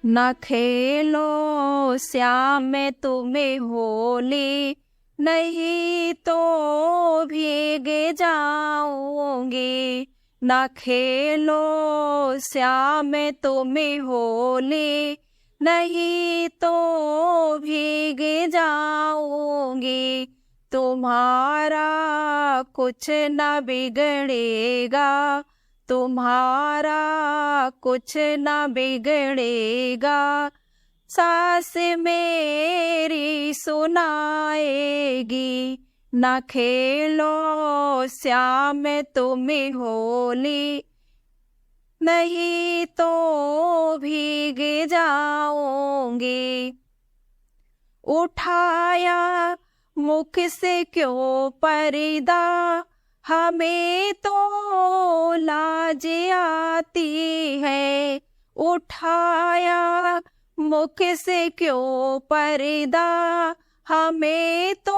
न खेलो श्याम मैं तुम्हें होली, नहीं तो भीग जाऊंगी। न खेलो श्याम मैं तुम्हें होली, नहीं तो भीग जाऊंगी। तुम्हारा कुछ न बिगड़ेगा, तुम्हारा कुछ न बिगड़ेगा। सास मेरी सुनाएगी, न खेलो श्याम तुम्हें होली, नहीं तो भीग जाऊंगी। उठाया मुख से क्यों पर्दा, हमें तो लाज आती है। उठाया मुख से क्यों पर्दा, हमें तो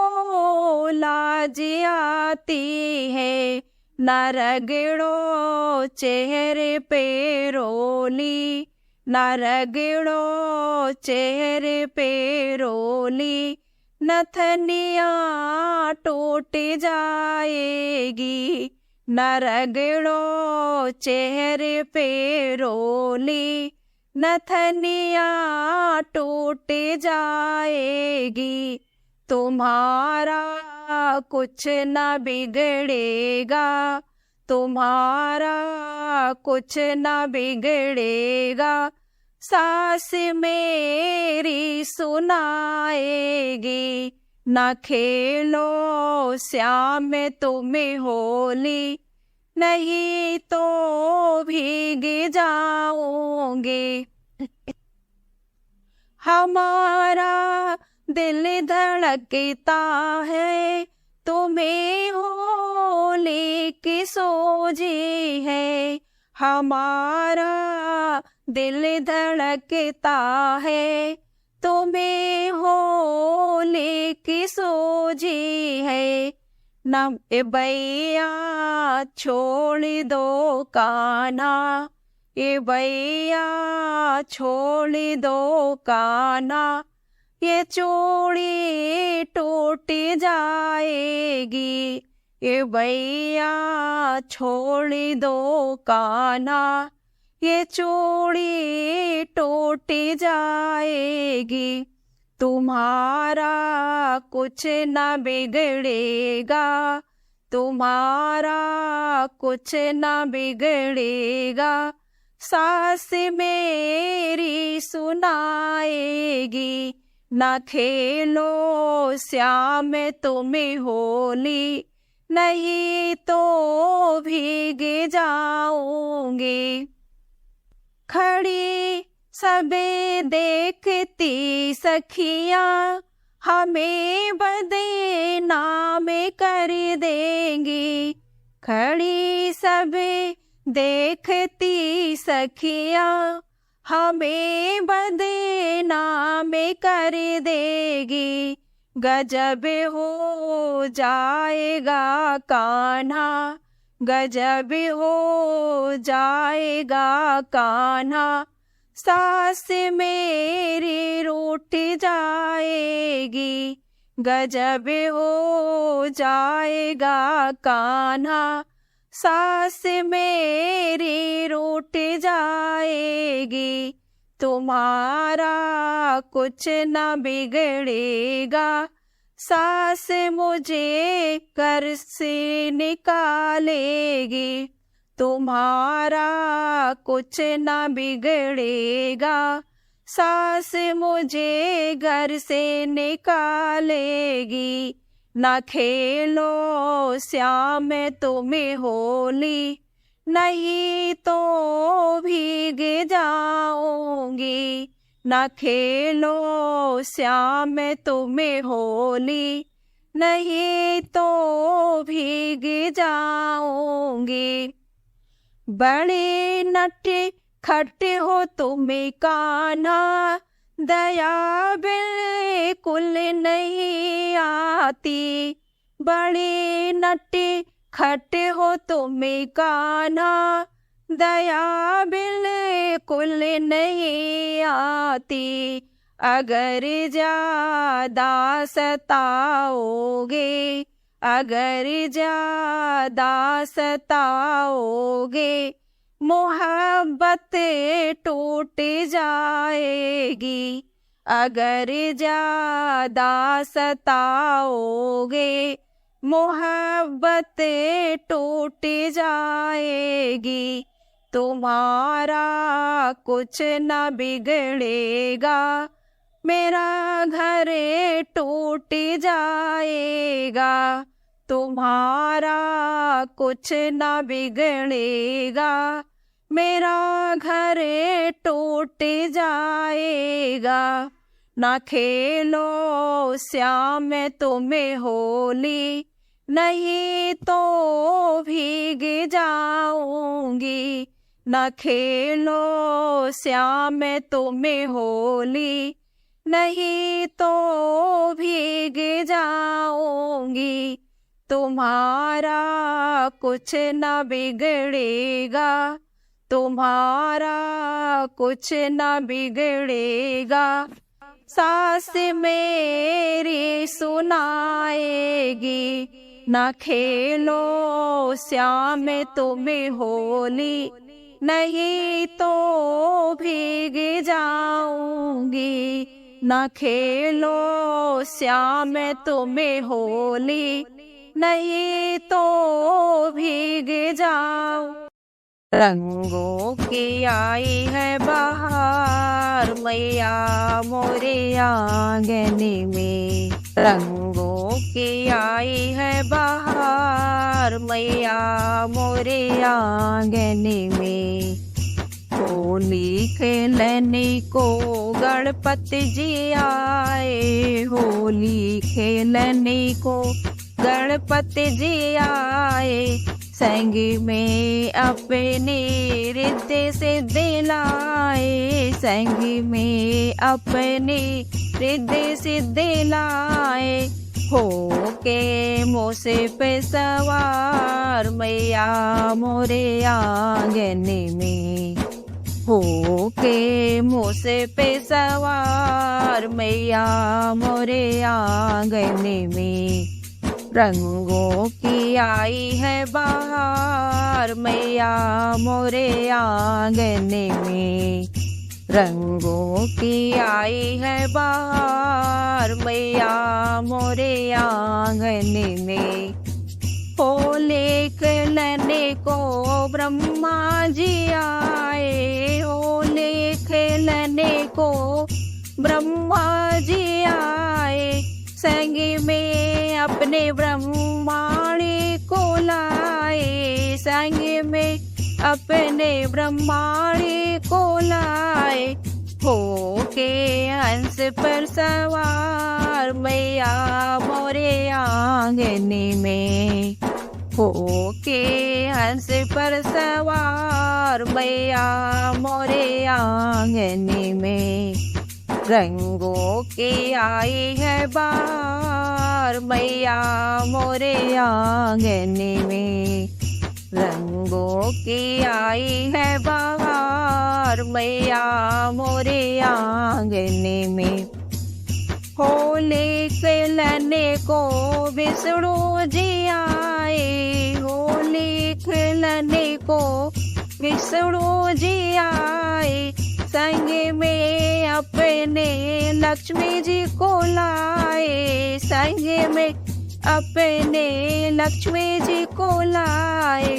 लाज आती है। न रगड़ो चेहरे पे रोली, न रगड़ो चेहरे पे रोली, नथनिया टूट जाएगी। न रगड़ो चेहरे पे रोली, नथनिया टूट जाएगी। तुम्हारा कुछ न बिगड़ेगा, तुम्हारा कुछ न बिगड़ेगा। सास मेरी सुनाएगी, न खेलो श्याम तुम्हें होली, नहीं तो भीग जाऊंगी। हमारा दिल धड़कता है, तुम्हें होली की सोजी है। हमारा दिल धड़कता है, तुम्हें होली की सोजी है। न भैया छोड़ दो कान्हा, ये भैया छोड़ दो कान्हा, ये चूड़ी टूट जाएगी। ये भैया छोड़ दो कान्हा, ये चूड़ी टूट जाएगी। तुम्हारा कुछ न बिगड़ेगा, तुम्हारा कुछ न बिगड़ेगा। सास मेरी सुनाएगी, न खेलो श्याम तुम्हें होली, नहीं तो भीग जाऊंगी। खड़ी सबे देखती सखियां, हमें बदनाम कर देंगी। खड़ी सबे देखती सखियां, हमें बदनाम कर देगी। गजब हो जाएगा कान्हा, गजब हो जाएगा कान्हा। सास मेरी रूठ जाएगी, गजब हो जाएगा कान्हा। सास मेरी रूठ जाएगी, तुम्हारा कुछ न बिगड़ेगा। सास मुझे घर से निकालेगी, तुम्हारा कुछ न बिगड़ेगा। सास मुझे घर से निकालेगी। न खेलो श्याम तुम्हें होली, नहीं तो भीग जाऊंगी। न खेलो श्याम तुम्हें होली, नहीं तो भीग जाऊंगी। बड़े नटे खट्टे हो तुम्हें कान्हा, दया बिल्कुल नहीं आती। बड़े नटे खट्टे हो तुम्हें कान्हा, दया बिल्कुल नहीं आती। आती। अगर ज्यादा सताओगे, अगर ज्यादा सताओगे, मोहब्बत टूट जाएगी। अगर ज्यादा सताओगे, मोहब्बत टूट जाएगी। तुम्हारा कुछ न बिगड़ेगा, मेरा घर टूट जाएगा। तुम्हारा कुछ न बिगड़ेगा, मेरा घर टूट जाएगा। ना खेलो श्याम तुम्हें होली, नहीं तो भीग जाऊंगी। ना खेलो श्याम तुम्हें होली, नहीं तो भीग जाऊंगी। तुम्हारा कुछ न बिगड़ेगा, तुम्हारा कुछ न बिगड़ेगा। सास मेरी सुनाएगी, ना खेलो श्याम तुम्हें होली, नहीं तो भीग जाऊंगी। ना खेलो श्याम तुम्हें होली, नहीं तो भीग जाऊं। रंगों की आई है बहार, मैया मोरे आंगन में। रंगों की आई है बहार, मैया मोरे आंगन में। होली खेलने को गणपति जी आए, होली खेलने को गणपति जी आए। संग में अपने रिद्धि सिद्धि लाए, संग में अपने रिद्धि सिद्धि लाए। हो के मोसे पे सवार, मैया मोरे आंगन में। हो के मोसे पे सवार, मैया मोरे आंगन में। रंगों की आई है बहार, मैया मोरे आंगन में। रंगों की आई है बहार, मैया मोरे आंगन में। होली खेलने को ब्रह्मा जी आए, होली खेलने को ब्रह्मा जी आए। संग में अपने ब्रह्माणी को लाए, संग में अपने ब्रह्माणी को लाए। हो के हंस पर सवार, मैया मोरे आंगन में। हो के हंस पर सवार, मैया मोरे आंगन में। रंगों की आई है बहार, मैया मोरे आंगन में। रंगों की आई है बहार, मैया मोरे आंगन में। होली खेलने को विष्णु जी आए, होली खेलने को विष्णु जी आए। संग में अपने लक्ष्मी जी को लाए, संग में अपने लक्ष्मी जी को लाए।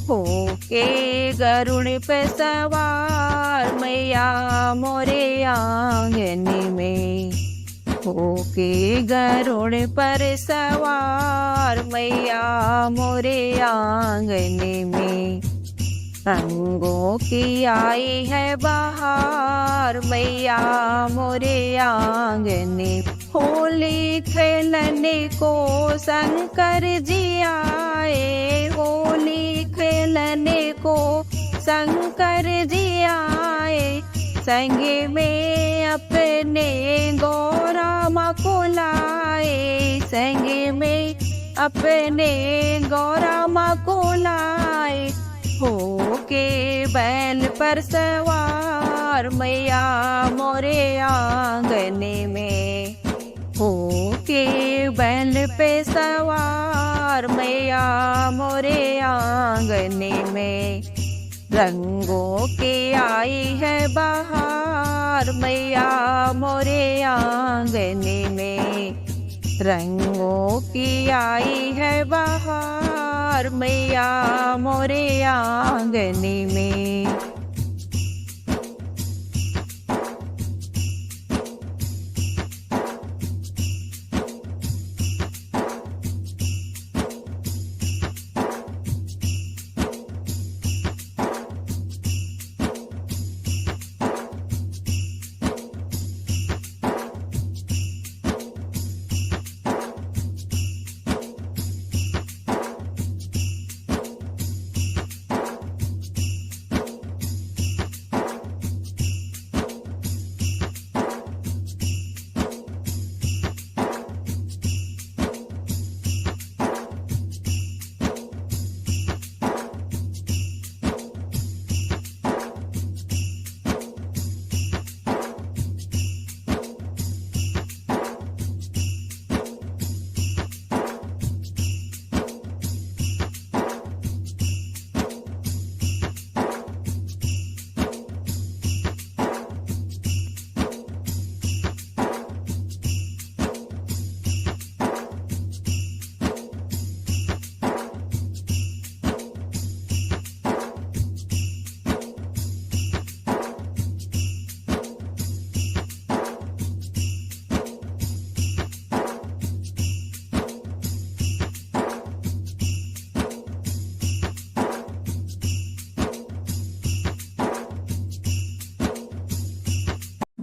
हो के गरुड़ पे सवार, मैया मोरे आंगन में। हो के गरुड़ पर सवार, मैया मोरे आंगन में। रंगों की आई है बहार, मैया मोरे आंगन। होली खेलने को शंकर जी आए, होली खेलने को शंकर जी आए। संग में अपने गौरा माँ को लाए, संग में अपने गौरा माँ को लाए। हो के बैल पर सवार मैया मोरे आंगने में, हो के बैल पे सवार मैया मोरे आंगने में। रंगों की आई है बहार मैया मोरे आंगने में, रंगों की आई है बहार मैया मोरे आंगने में।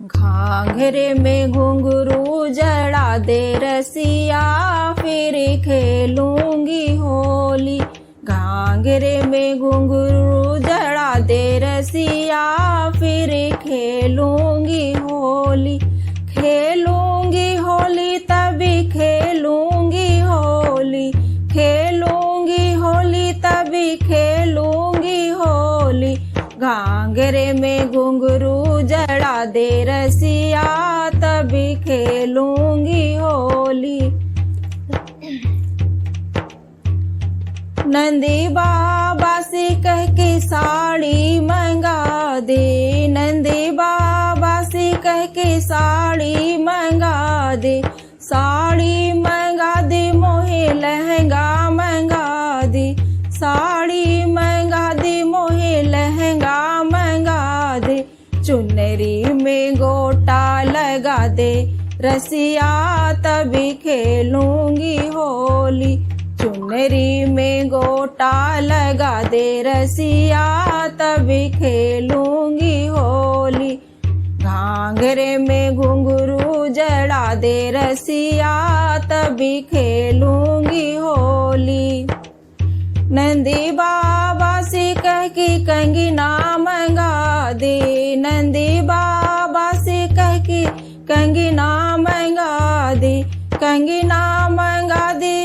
घाघरे में घुंघरू जड़ा दे रसिया फिर खेलूंगी होली। घाघरे में घुंघरू जड़ा दे रसिया फिर खेलूंगी होली। खेलूंगी होली तभी खेलूंगी होली, खेलूंगी होली तभी खेलूंगी होली। घाघरे में घुंघरू जड़ा दे रसिया तभी खेलूंगी होली। नंदी बाबा से कह के साड़ी मंगा दे, नंदी बाबा से कह के साड़ी मंगा दे। साड़ी मंगा दे मोहे लहंगा मंगा दे, साड़ी मंगा दे मोहे लहंगा मंगा दे। चुनरी में गोटा लगा दे रसिया तभी खेलूंगी होली। चुनरी में गोटा लगा दे रसिया तभी खेलूंगी होली। घाघरे में घुंघरू जड़ा दे रसिया तभी खेलूंगी होली। नंदी बाबा से कह के कंगना मंगा दे, नंदी बाबा से कह के कंगना मंगा दे। कंगना मंगा दे,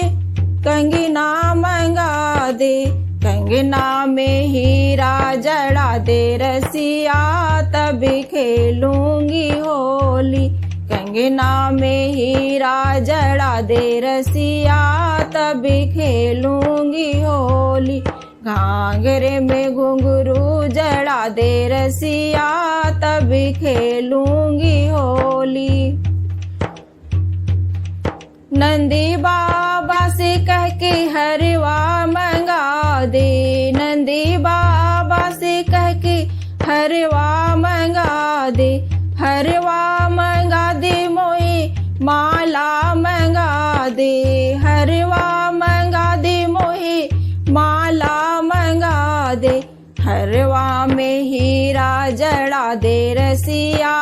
कंगना मंगा दे। कंगना में हीरा जड़ा दे रसिया तभी खेलूंगी होली। कंगना में हीरा जड़ा दे रसिया तभी खेलूंगी होली। घाघरे में घुंघरू जड़ा दे रसिया तभी खेलूंगी होली। नंदी बाबा से कह के हरवा मंगा दे, नंदी बाबा से कह के हरवा मंगा दे। हरवा मंगा दे मोहे माला मंगा दे, हरवा मंगा दे मोहे माला मंगा दे। हरवा में हीरा जड़ा दे रसिया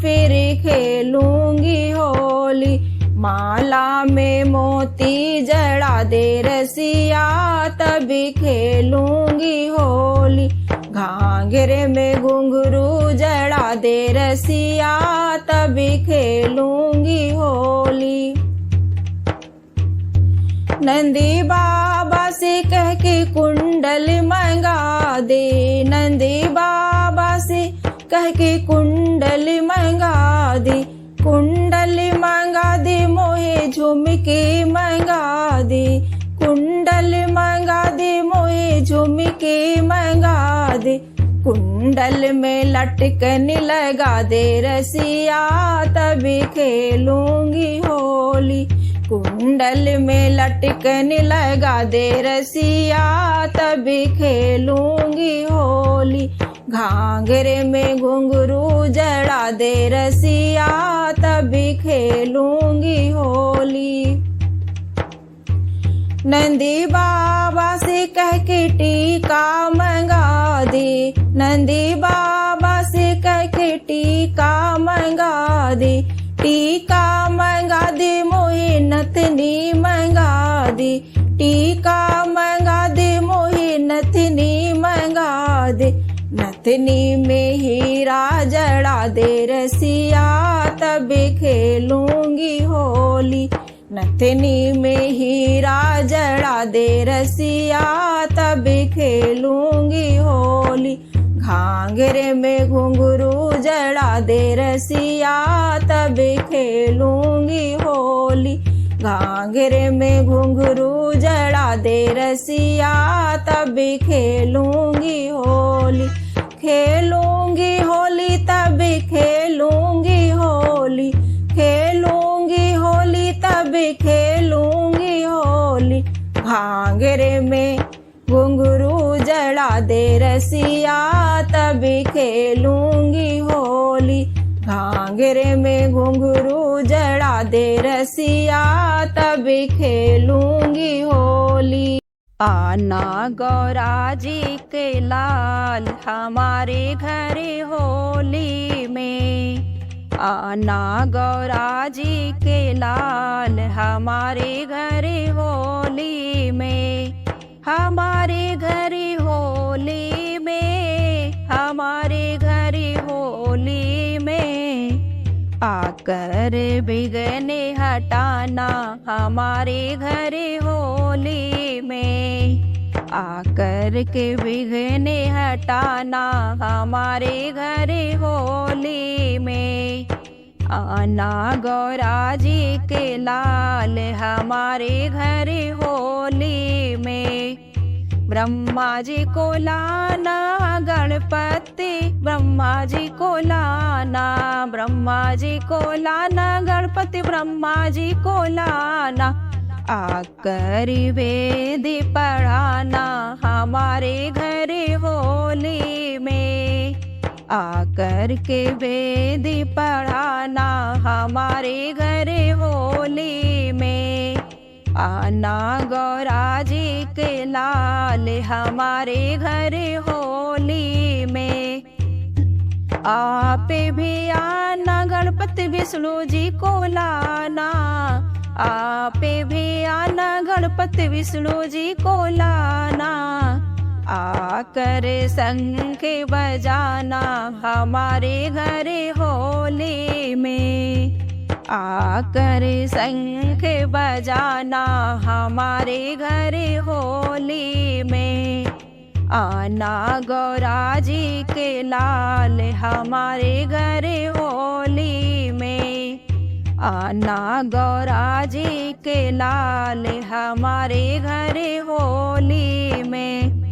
फिर खेलूंगी होली। माला में मोती जड़ा दे रसिया तभी खेलूंगी होली। घाघरे में घुंघरू जड़ा दे रसिया तभी खेलूंगी होली। नंदी बाबा से कह के कुंडल मंगा दे, नंदी बाबा से कह के कुंडली मंगा दे, कुंडली मंगा दे मोहे झुमके मंगा दे, कुंडली मंगा दे मोहे झुमके मंगा दे, कुंडल में लटकन लगा दे रसिया तभी खेलूंगी होली, कुंडल में लटकन लगा दे रसिया तभी खेलूंगी होली, घाघरे में घुंघरू जड़ा दे रसिया तभी खेलूंगी होली। नंदी बाबा से कह के टीका मंगा दे, नंदी बाबा से कह के टीका मंगा दे, टीका मंगा दे मोहे नथनी मंगा दे, टीका मंगा दे मोहे नथनी मंगा दे, नथनी में हीरा जड़ा दे रसिया तभी खेलूंगी होली, नथनी में हीरा जड़ा दे रसिया तभी खेलूंगी होली, घाघरे में घुंघरू जड़ा दे रसिया तभी खेलूंगी होली, घाघरे में घुंघरू जड़ा दे रसिया तभी खेलूंगी होली, खेलूंगी होली तभी खेलूंगी होली, खेलूंगी होली तभी खेलूंगी होली, घाघरे में घुंघरू जड़ा दे रसिया तभी खेलूंगी होली, घाघरे में घुंघरू जड़ा दे रसिया तभी खेलूंगी होली। आना गौरा जी के लाल हमारे घर होली में, आना गौरा जी के लाल हमारे घर होली में, हमारे घर होली में, हमारे घर होली में, आकर बिगने हटाना हमारे घर होली में, आकर के बिघने हटाना हमारे घर होली में, आना गौरा जी के लाल हमारे घर होली में, ब्रह्मा जी को लाना गणपति, ब्रह्मा जी को लाना, ब्रह्मा जी को लाना गणपति, ब्रह्मा जी को लाना, आकर वेद पढ़ाना हमारे घर होली में, आकर के वेद पढ़ाना हमारे घर होली में, आना गौरा जी के लाल हमारे घर होली में, आप भी आना गणपति विष्णु जी को लाना, आप भी आना गणपति विष्णु जी को लाना, आकर शंख बजाना हमारे घर होली में, आकर शंख बजाना हमारे घर होली में, आना गौरा जी के लाल हमारे घर होली में, आना गौरा जी के लाल हमारे घर होली में,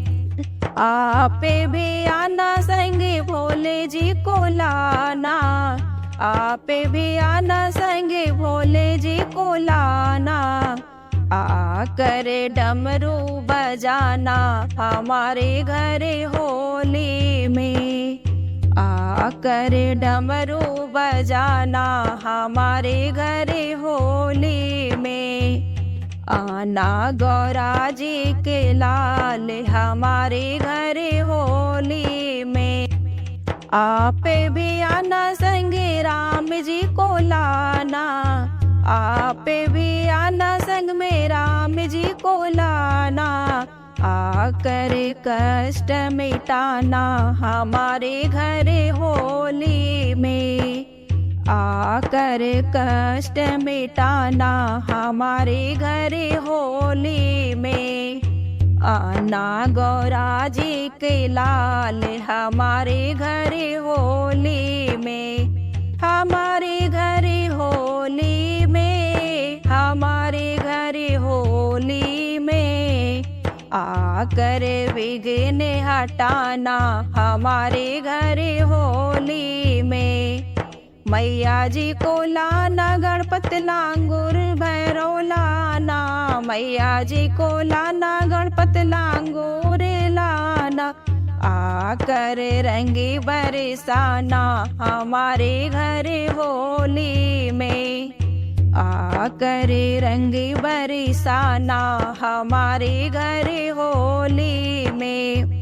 आप भी आना संग भोले जी को लाना, आप भी आना संग भोले जी को लाना, आकर डमरू बजाना हमारे घर होली में, आकर डमरू बजाना हमारे घर होली में, आना गौरा जी के लाल हमारे घर होली में, आप भी आना संगे राम जी को लाना, आप भी आना संग में राम जी को लाना, आकर कष्ट मिटाना हमारे घर होली में, आकर कष्ट मिटाना हमारे घर होली में, आना गौरा जी के लाल हमारे घर होली में, हमारे घर होली में, हमारे घर होली में। आकर विघ्न हटाना हमारे घर होली में। मैया जी को लाना गणपति लांगुर भैरव लाना, मैया जी को लाना गणपति लांगुर लाना। आकर रंगी बरसाना हमारे घर होली में, आकर रंगी बरसाना हमारे घर होली में।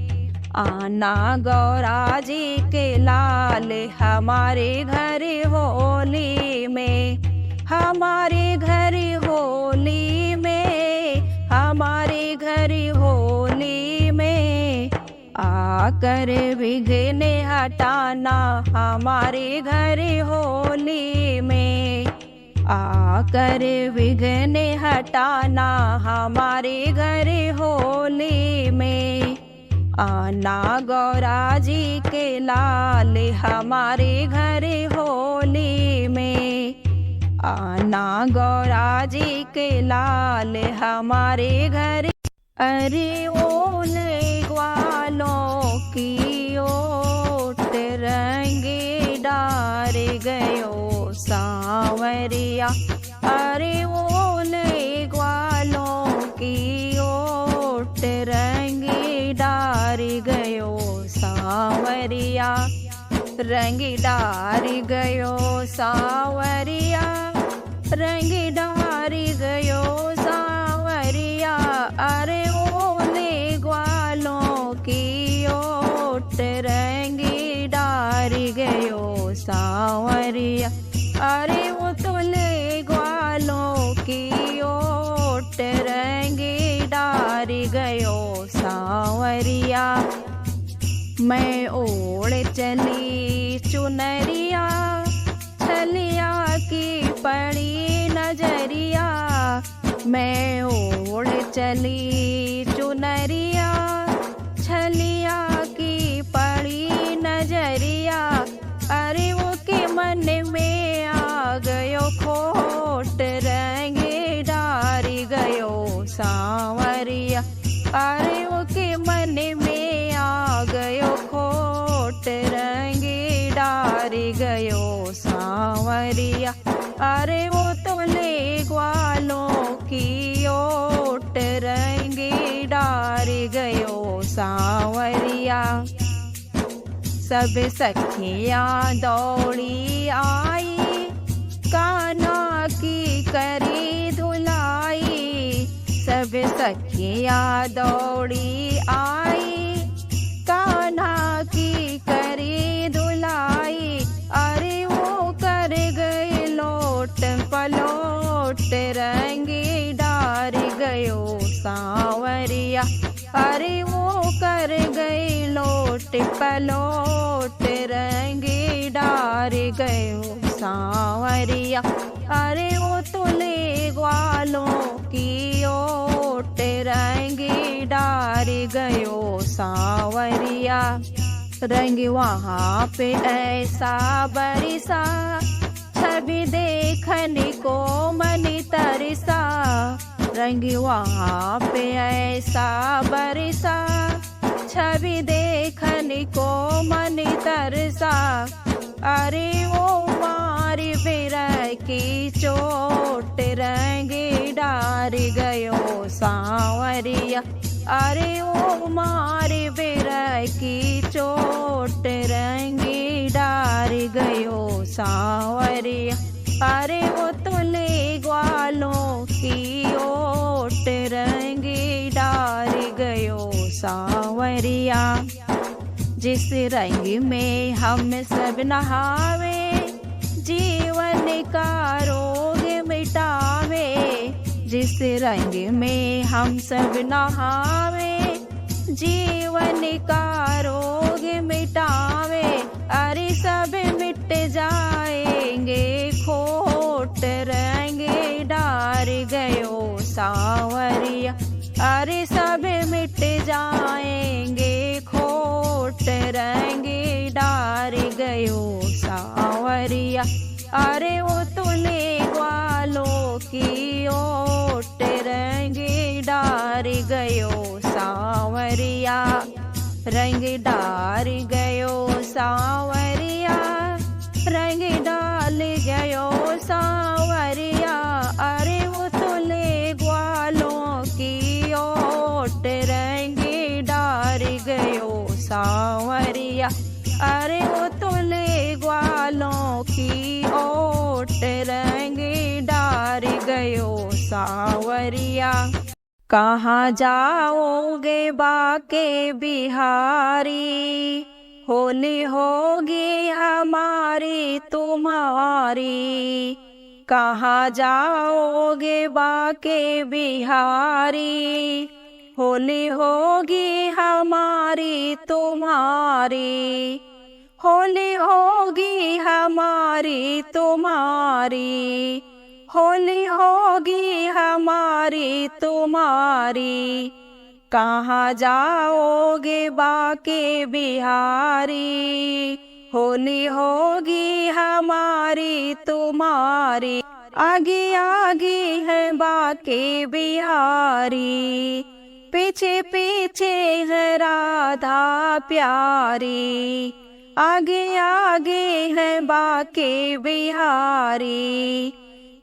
आना गौरा जी के लाल हमारे घर होली में, हमारे घर होली में, हमारे घर होली में। आकर विघ्न हटाना हमारे घर होली में, आकर विघ्न हटाना हमारे घर होली में। आना गौरा जी के लाल हमारे घर होली में, आना गौरा जी के लाल हमारे घर। अरे ओले ग्वालों की ओट रंगे डार गयो सांवरिया, अरे ओले ग्वालों की ओट रंगे डार गयो सांवरिया, रंगी डार गयो सांवरिया, रंगी डार गयो सांवरिया। अरे ओले ग्वालों की ओट रंगी डार गयो सांवरिया, अरे वो तोले ग्वालों की ओट रंगी डार गयो सांवरिया। मैं ओढ़ चली चुनरिया, छलिया की पड़ी नजरिया। मैं ओढ़ चली चुनरिया, छलिया की पड़ी नजरिया। अरे वो के मन में आ गयो खोट रंगे डारी गयो सांवरिया, अरे वो के मन में आ गयो खोट रंगे डारी गयो सांवरिया। अरे वो तोले ग्वालों की ओट रंगे डारी गयो सांवरिया। सब सखियाँ दौड़ी आई, कान्हा की करी धुलाई। सब सखियाँ दौड़ी आई, कान्हा की करी धुलाई। अरे वो कर गए लोट पलोट रंगी डार गयो सांवरिया, अरे वो कर गए लोट पलोट रंगी डार गयो सांवरिया। अरे वो तोले ग्वालों की ओट रंगी डार गयो सांवरिया। रंग वहाँ पे ऐसा बरसा, छवि देखने को मन तरसा। रंग वहाँ पे ऐसा बरसा, छवि देखने को मन तरसा। अरे वो मारी बिरह की चोट रंगी डार गयो सांवरिया, अरे वो मारी बिरह की चोट रंगी डार गयो सांवरिया। अरे वो तोले ग्वालों की ओट रंगी डार गयो सांवरिया। जिस रंग में हम सब नहावे, जीवन का रोग मिटावे। जिस रंग में हम सब नहावे, जीवन का रोग मिटावे। अरे सब मिट जाएंगे खोट रंगे डार गयो सांवरिया, अरे सब मिट अरे उतने ग्वालों की ओट रंग डार गयो सांवरिया, रंग डार गयो सांवरिया, रंग डाल गयो सांवरिया। अरे उतने ग्वालों की ओट रंग डार गयो सांवरिया, अरे उतने ग्वालों की ओट रंग डार गयो सांवरिया। कहाँ जाओगे बाके बिहारी, होली होगी हमारी तुम्हारी। कहाँ जाओगे बाके बिहारी, होली होगी हमारी तुम्हारी। होली होगी हमारी तुम्हारी, होली होगी हमारी तुम्हारी। कहाँ जाओगे बाके बिहारी, होली होगी हमारी तुम्हारी। आगे आगे है बाके बिहारी, पीछे पीछे है राधा प्यारी। आगे आगे है बाके बिहारी,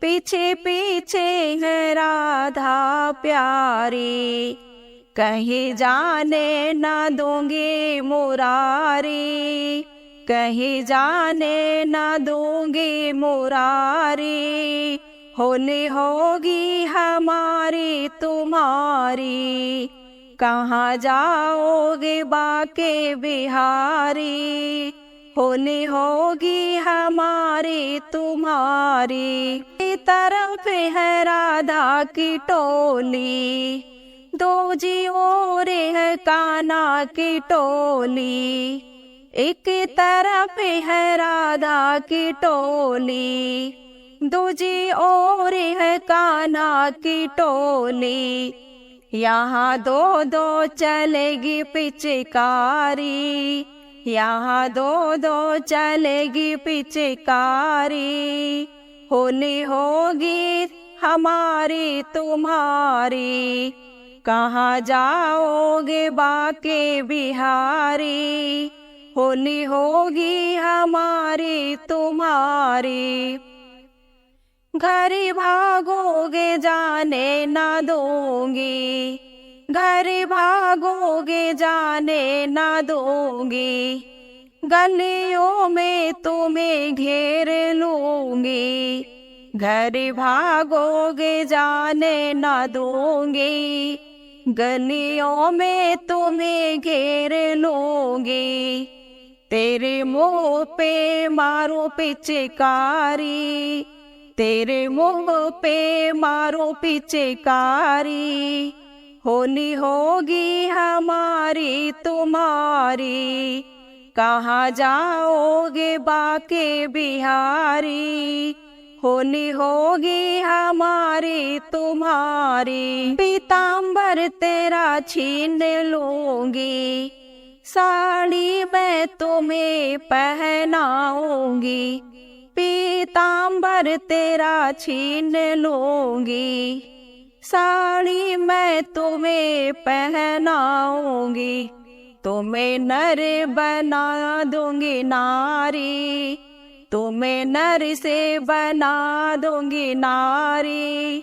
पीछे पीछे है राधा प्यारी। कहीं जाने न दूंगी मुरारी, कहीं जाने न दूंगी मुरारी। होली होगी हमारी तुम्हारी, कहाँ जाओगे बाके बिहारी। होली होगी हमारी तुम्हारी। तरफ है राधा की टोली, दो जी और है कान्हा की टोली। एक तरफ है राधा की टोली, दूजी और है कान्हा की टोली। यहाँ दो दो चलेगी पिचकारी, यहाँ दो दो चलेगी पिचकारी। होली होगी हमारी तुम्हारी, कहाँ जाओगे बाके बिहारी। होली होगी हमारी तुम्हारी। घर भागोगे जाने न दूंगी, घर भागोगे जाने न दूंगी। गलियों में तुम्हें घेर लूंगी, घर भागोगे जाने न दूंगी। गलियों में तुम्हें घेर लूंगी। तेरे मुंह पे मारो पिचकारी, तेरे मुंह पे मारो पिचकारी। होली होगी हमारी तुम्हारी, कहाँ जाओगे बाके बिहारी। होली होगी हमारी तुम्हारी। पीताम्बर तेरा छीन लूंगी, साड़ी मैं तुम्हें पहनाऊंगी। पीताम्बर तेरा छीन लूंगी, साड़ी मैं तुम्हें पहनाऊंगी। तुम्हें नर बना दूंगी नारी, तुम्हें नर से बना दूंगी नारी।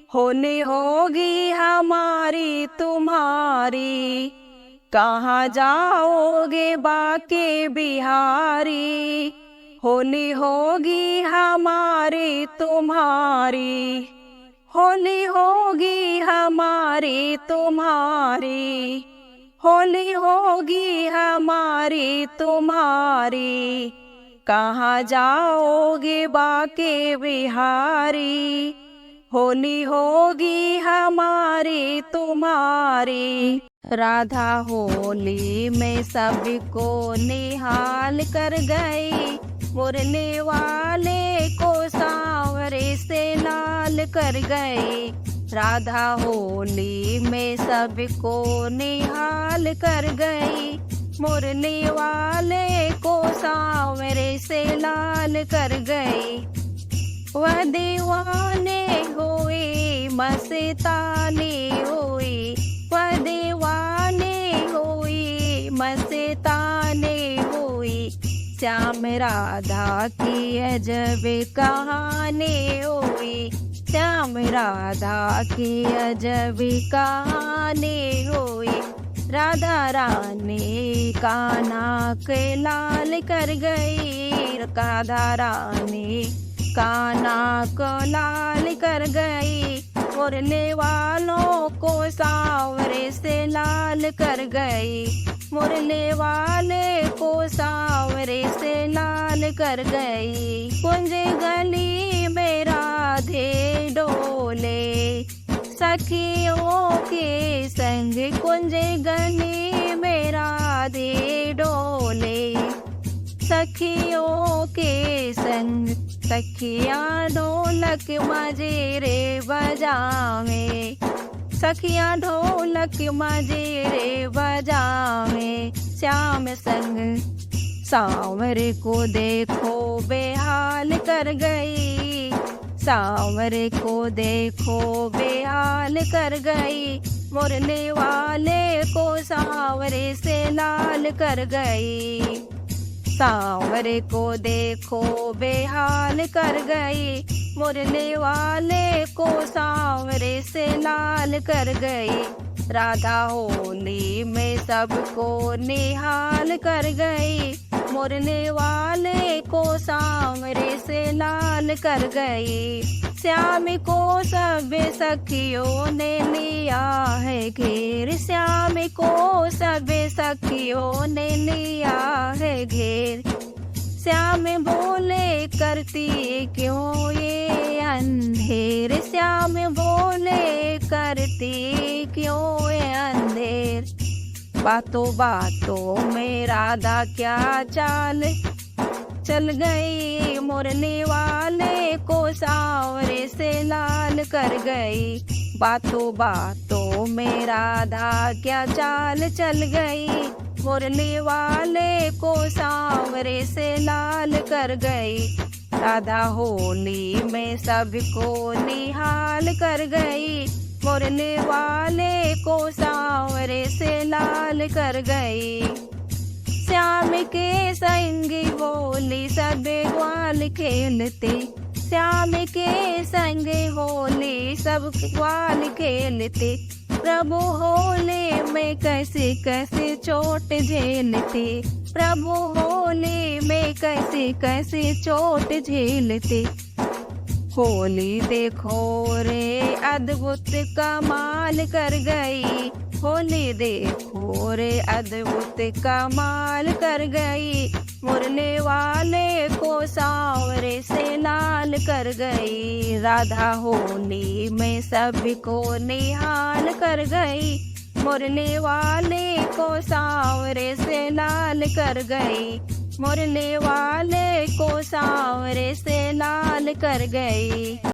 होली होगी हमारी तुम्हारी, कहाँ जाओगे बाके बिहारी। होली होगी हमारी तुम्हारी, होली होगी हमारी तुम्हारी। होली होगी हमारी तुम्हारी, कहाँ जाओगे बाके बिहारी। होली होगी हमारी तुम्हारी। राधा होली में सबको निहाल कर गई, मुरली वाले को सांवरे से लाल कर गई। राधा होली में सबको निहाल कर गई, मुरली वाले को सांवरे से लाल कर गई। वह दीवाने हुई मस्तानी हुई, वह दीवाने हुई मस्तानी हुई। श्याम राधा की अजब कहानी हुई, श्याम राधा की अजब कहानी हुई। राधा रानी कान्हा के लाल कर गई, राधा रानी कान्हा को लाल कर गई। मुरली वालों को सांवरे से लाल कर गई, मुरली वाले को सांवरे से लाल कर गई। कुंज गली में राधे डोले, सखियों के संग कुंज गली में राधे डोले। सखियों के संग सखियाँ ढोलक मजीरे बजावे, सखियाँ ढोलक मजीरे बजावे। श्याम संग सांवरे को देखो बेहाल कर गई, सांवरे को देखो बेहाल कर गई। मुरली वाले को सांवरे से लाल कर गई, सांवरे को देखो बेहाल कर गई। मुरली वाले को सांवरे से लाल कर गई। राधा होली में सबको निहाल कर गई, मुरली वाले को सांवरे से लाल कर गई। श्याम को सब सखियों ने लिया है घेर, श्याम को सब सखियों ने लिया है घेर। श्याम बोले करती क्यों ये अंधेर, श्याम बोले करती क्यों ये अंधेर। बातों बातों में राधा क्या चाल चल गई, मुरली वाले को सांवरे से लाल कर गई। बातों बातों में राधा क्या चाल चल गई, मुरली वाले को सांवरे से लाल कर गई। राधा होली में सबको निहाल कर गई, मुरली वाले को सांवरे से लाल कर गई। श्याम के संगी होली सब ग्वाल खेलते, श्याम के संग होली सब ग्वाल खेलते। प्रभु होली में कैसे कैसे चोट झेलते, प्रभु होली में कैसे कैसे चोट झेलते। होली देखो रे अद्भुत कमाल कर गई, होली देखो रे अद्भुत कमाल कर गई। मुरली वाले को सांवरे से लाल कर गई, राधा होली में सबको निहाल कर गई। मुरली वाले को सांवरे से लाल कर गई, मुरली वाले को सांवरे से लाल कर गई।